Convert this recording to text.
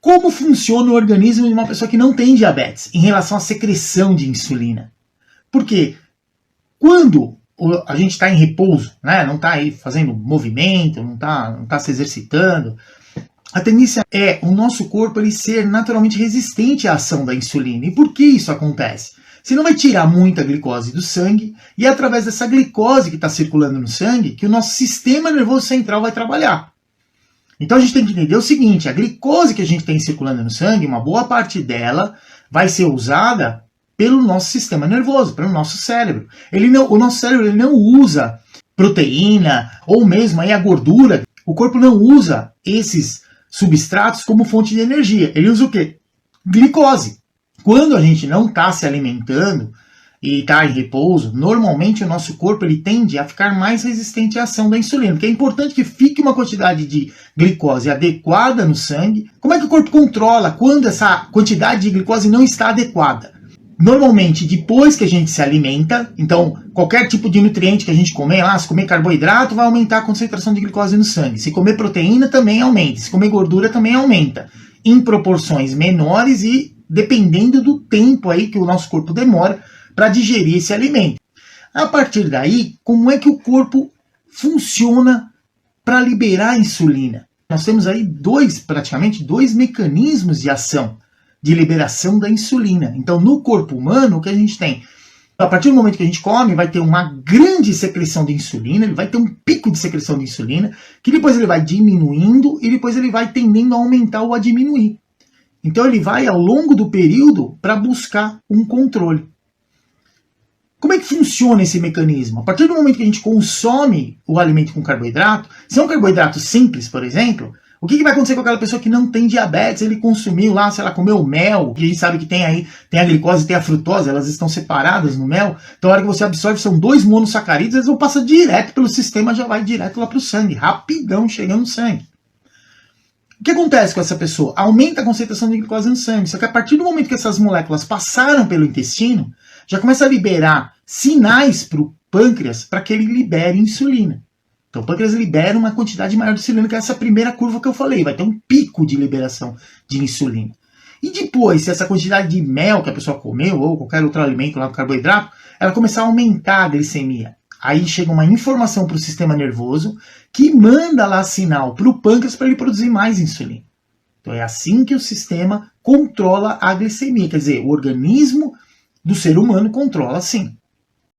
Como funciona o organismo de uma pessoa que não tem diabetes em relação à secreção de insulina? Porque quando a gente está em repouso, né, não está aí fazendo movimento, não tá se exercitando, a tendência é o nosso corpo ele ser naturalmente resistente à ação da insulina. E por que isso acontece? Você não vai tirar muita glicose do sangue e é através dessa glicose que está circulando no sangue que o nosso sistema nervoso central vai trabalhar. Então a gente tem que entender o seguinte, a glicose que a gente tem circulando no sangue, uma boa parte dela vai ser usada pelo nosso sistema nervoso, pelo nosso cérebro. O nosso cérebro ele não usa proteína ou mesmo aí a gordura. O corpo não usa esses substratos como fonte de energia. Ele usa o quê? Glicose. Quando a gente não está se alimentando e está em repouso, normalmente o nosso corpo ele tende a ficar mais resistente à ação da insulina, porque é importante que fique uma quantidade de glicose adequada no sangue. Como é que o corpo controla quando essa quantidade de glicose não está adequada? Normalmente, depois que a gente se alimenta, então qualquer tipo de nutriente que a gente comer, se comer carboidrato vai aumentar a concentração de glicose no sangue. Se comer proteína também aumenta, se comer gordura também aumenta, em proporções menores e dependendo do tempo aí que o nosso corpo demora para digerir esse alimento. A partir daí, como é que o corpo funciona para liberar a insulina? Nós temos aí praticamente dois mecanismos de ação de liberação da insulina. Então, no corpo humano, o que a gente tem? A partir do momento que a gente come, vai ter uma grande secreção de insulina, ele vai ter um pico de secreção de insulina, que depois ele vai diminuindo e depois ele vai tendendo a aumentar ou a diminuir. Então, ele vai ao longo do período para buscar um controle. Como é que funciona esse mecanismo? A partir do momento que a gente consome o alimento com carboidrato, se é um carboidrato simples, por exemplo, o que vai acontecer com aquela pessoa que não tem diabetes? Ele consumiu lá, sei lá, comeu mel, que a gente sabe que tem aí, tem a glicose e tem a frutose, elas estão separadas no mel. Então a hora que você absorve, são 2 monossacarídeos, eles vão passar direto pelo sistema, já vai direto lá para o sangue, rapidão chegando no sangue. O que acontece com essa pessoa? Aumenta a concentração de glicose no sangue, só que a partir do momento que essas moléculas passaram pelo intestino, já começa a liberar sinais para o pâncreas para que ele libere insulina. Então o pâncreas libera uma quantidade maior de insulina, que é essa primeira curva que eu falei, vai ter um pico de liberação de insulina. E depois, se essa quantidade de mel que a pessoa comeu, ou qualquer outro alimento lá, carboidrato, ela começar a aumentar a glicemia. Aí chega uma informação para o sistema nervoso, que manda lá sinal para o pâncreas para ele produzir mais insulina. Então é assim que o sistema controla a glicemia, quer dizer, o organismo do ser humano controla sim.